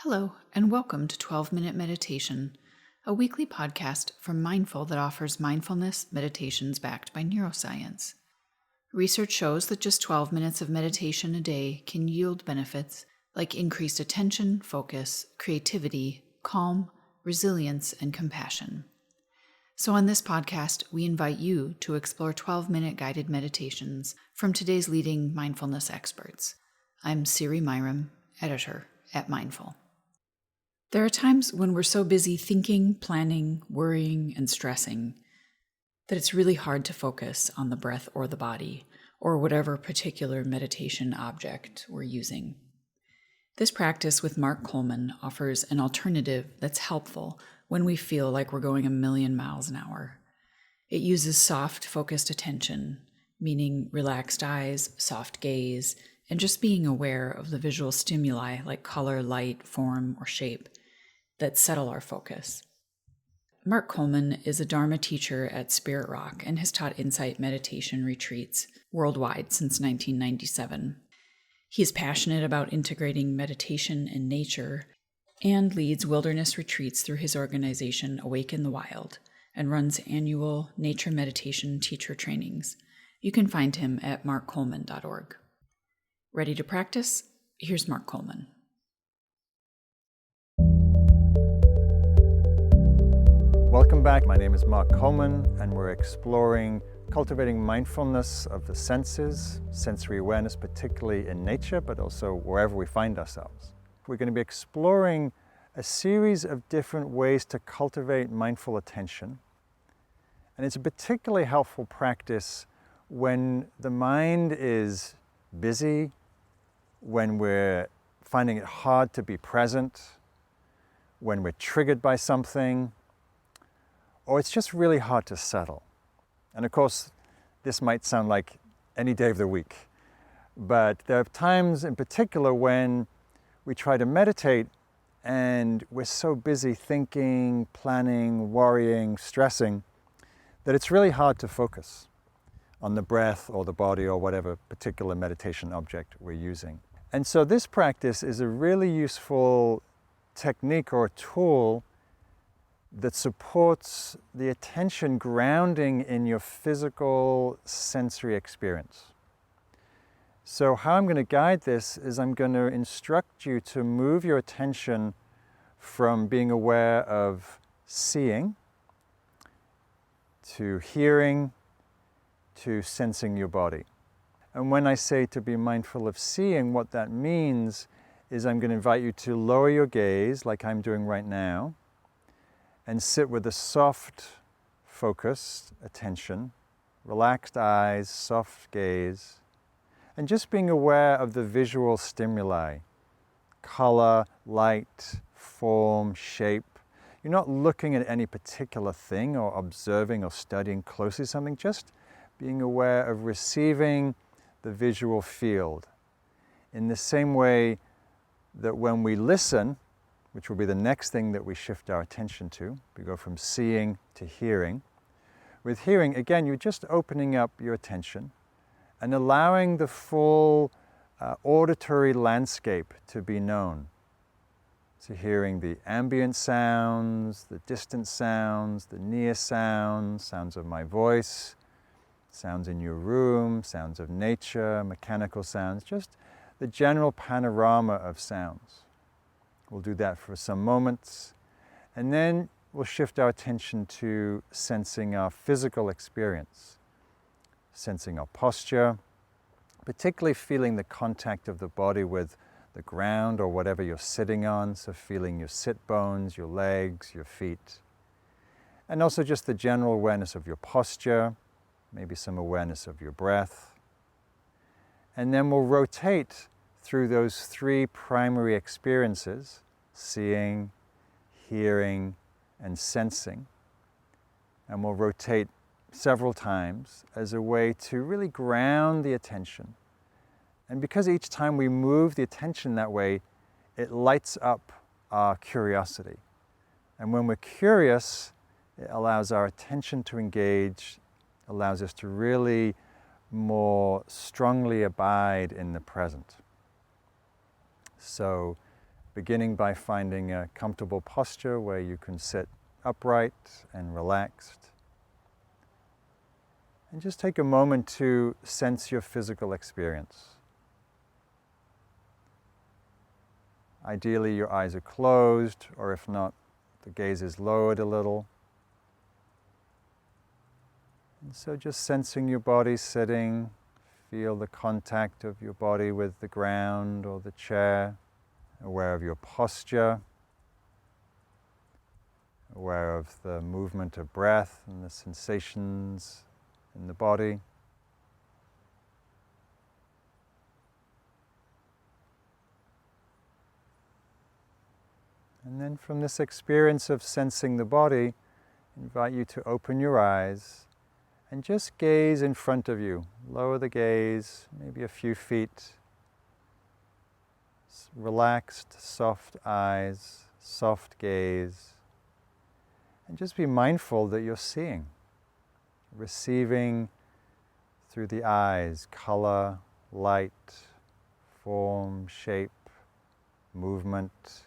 Hello, and welcome to 12-Minute Meditation, a weekly podcast from Mindful that offers mindfulness meditations backed by neuroscience. Research shows that just 12 minutes of meditation a day can yield benefits like increased attention, focus, creativity, calm, resilience, and compassion. So on this podcast, we invite you to explore 12-minute guided meditations from today's leading mindfulness experts. I'm Marin, editor at Mindful. There are times when we're so busy thinking, planning, worrying, and stressing that it's really hard to focus on the breath or the body, or whatever particular meditation object we're using. This practice with Mark Coleman offers an alternative that's helpful when we feel like we're going a million miles an hour. It uses soft, focused attention, meaning relaxed eyes, soft gaze, and just being aware of the visual stimuli like color, light, form, or shape that settle our focus. Mark Coleman is a Dharma teacher at Spirit Rock and has taught insight meditation retreats worldwide since 1997. He is passionate about integrating meditation and nature and leads wilderness retreats through his organization Awake in the Wild and runs annual nature meditation teacher trainings. You can find him at markcoleman.org. Ready to practice? Here's Mark Coleman. Welcome back. My name is Mark Coleman, and we're exploring cultivating mindfulness of the senses, sensory awareness, particularly in nature, but also wherever we find ourselves. We're going to be exploring a series of different ways to cultivate mindful attention. And it's a particularly helpful practice when the mind is busy, when we're finding it hard to be present, when we're triggered by something, or it's just really hard to settle. And of course, this might sound like any day of the week, but there are times in particular when we try to meditate and we're so busy thinking, planning, worrying, stressing, that it's really hard to focus on the breath or the body or whatever particular meditation object we're using. And so this practice is a really useful technique or a tool that supports the attention grounding in your physical sensory experience. So how I'm going to guide this is I'm going to instruct you to move your attention from being aware of seeing to hearing to sensing your body. And when I say to be mindful of seeing, what that means is I'm going to invite you to lower your gaze like I'm doing right now, and sit with a soft, focused attention, relaxed eyes, soft gaze, and just being aware of the visual stimuli, color, light, form, shape. You're not looking at any particular thing or observing or studying closely something, just being aware of receiving the visual field. In the same way that when we listen, which will be the next thing that we shift our attention to. We go from seeing to hearing. With hearing, again, you're just opening up your attention and allowing the full auditory landscape to be known. So hearing the ambient sounds, the distant sounds, the near sounds, sounds of my voice, sounds in your room, sounds of nature, mechanical sounds, just the general panorama of sounds. We'll do that for some moments, and then we'll shift our attention to sensing our physical experience, sensing our posture, particularly feeling the contact of the body with the ground or whatever you're sitting on, so feeling your sit bones, your legs, your feet, and also just the general awareness of your posture, maybe some awareness of your breath. And then we'll rotate through those three primary experiences, seeing, hearing, and sensing. And we'll rotate several times as a way to really ground the attention. And because each time we move the attention that way, it lights up our curiosity. And when we're curious, it allows our attention to engage, allows us to really more strongly abide in the present. So beginning by finding a comfortable posture where you can sit upright and relaxed. And just take a moment to sense your physical experience. Ideally, your eyes are closed, or if not, the gaze is lowered a little. And so just sensing your body sitting, feel the contact of your body with the ground or the chair, aware of your posture, aware of the movement of breath and the sensations in the body. And then from this experience of sensing the body, I invite you to open your eyes and just gaze in front of you. Lower the gaze, maybe a few feet. Relaxed, soft eyes, soft gaze. And just be mindful that you're seeing, receiving through the eyes, color, light, form, shape, movement.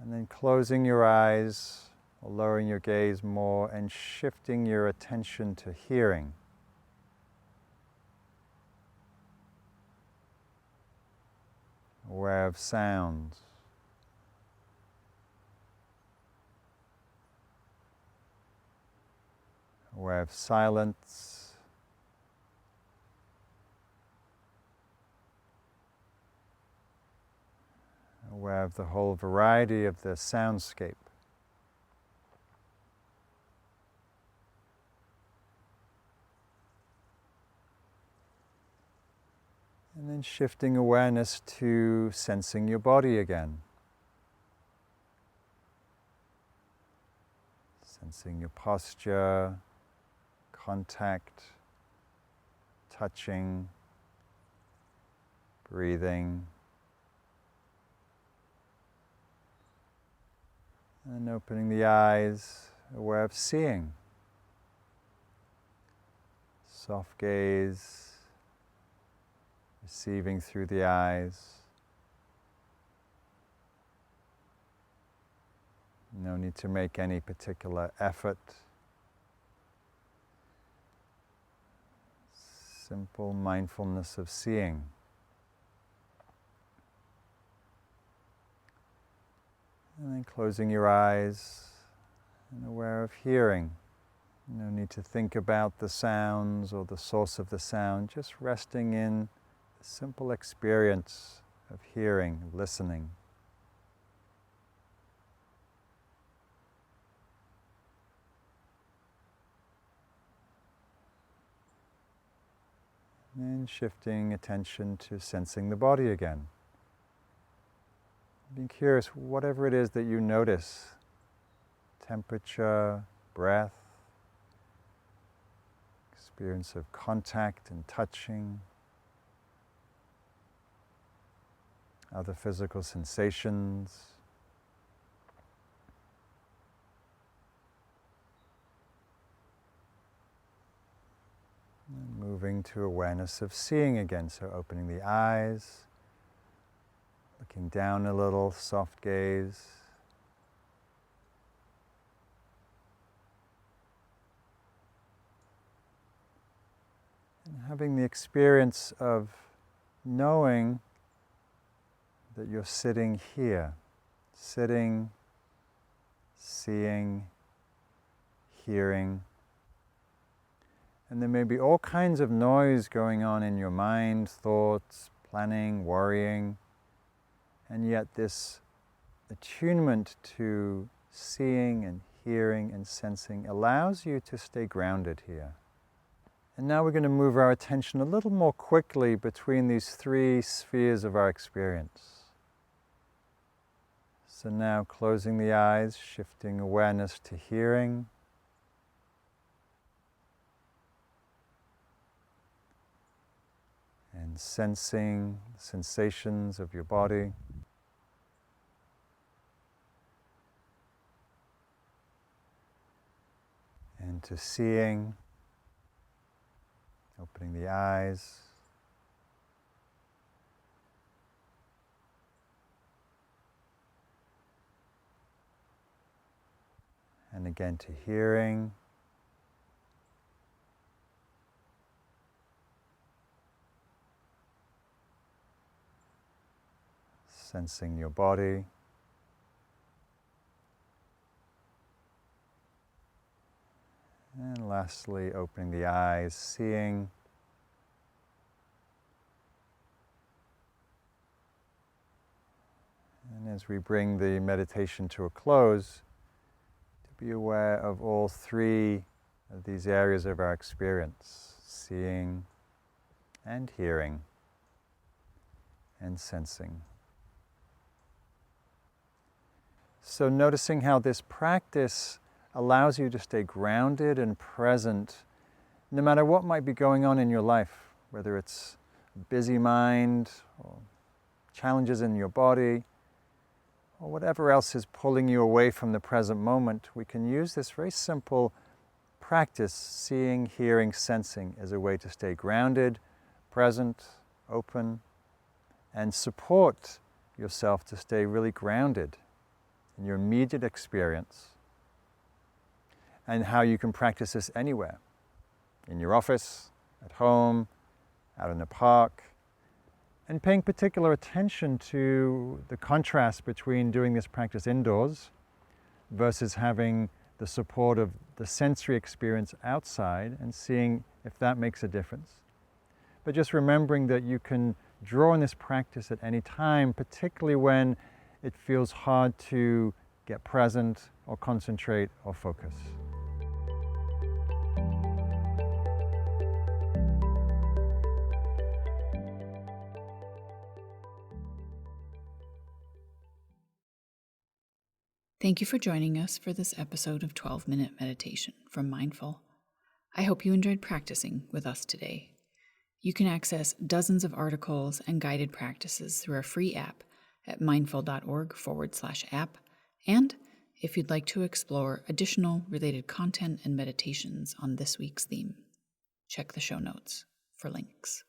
And then closing your eyes, or lowering your gaze more, and shifting your attention to hearing. Aware of sounds. Aware of silence. Aware of the whole variety of the soundscape. And then shifting awareness to sensing your body again. Sensing your posture, contact, touching, breathing. And opening the eyes, aware of seeing. Soft gaze, receiving through the eyes. No need to make any particular effort. Simple mindfulness of seeing. And then closing your eyes and aware of hearing. No need to think about the sounds or the source of the sound, just resting in the simple experience of hearing, listening. And shifting attention to sensing the body again. Being curious, whatever it is that you notice, temperature, breath, experience of contact and touching, other physical sensations. And moving to awareness of seeing again, so opening the eyes, looking down a little, soft gaze. And having the experience of knowing that you're sitting here, sitting, seeing, hearing. And there may be all kinds of noise going on in your mind, thoughts, planning, worrying. And yet this attunement to seeing and hearing and sensing allows you to stay grounded here. And now we're going to move our attention a little more quickly between these three spheres of our experience. So now closing the eyes, shifting awareness to hearing. And sensing the sensations of your body. And to seeing, opening the eyes. and again to hearing. Sensing your body. And lastly, opening the eyes, seeing. And as we bring the meditation to a close, to be aware of all three of these areas of our experience: seeing and hearing and sensing. So noticing how this practice allows you to stay grounded and present no matter what might be going on in your life, whether it's a busy mind or challenges in your body or whatever else is pulling you away from the present moment. We can use this very simple practice, seeing, hearing, sensing, as a way to stay grounded, present, open, and support yourself to stay really grounded in your immediate experience, and how you can practice this anywhere, in your office, at home, out in the park, and paying particular attention to the contrast between doing this practice indoors versus having the support of the sensory experience outside, and seeing if that makes a difference. But just remembering that you can draw on this practice at any time, particularly when it feels hard to get present or concentrate or focus. Thank you for joining us for this episode of 12-Minute Meditation from Mindful. I hope you enjoyed practicing with us today. You can access dozens of articles and guided practices through our free app at mindful.org/app. And if you'd like to explore additional related content and meditations on this week's theme, check the show notes for links.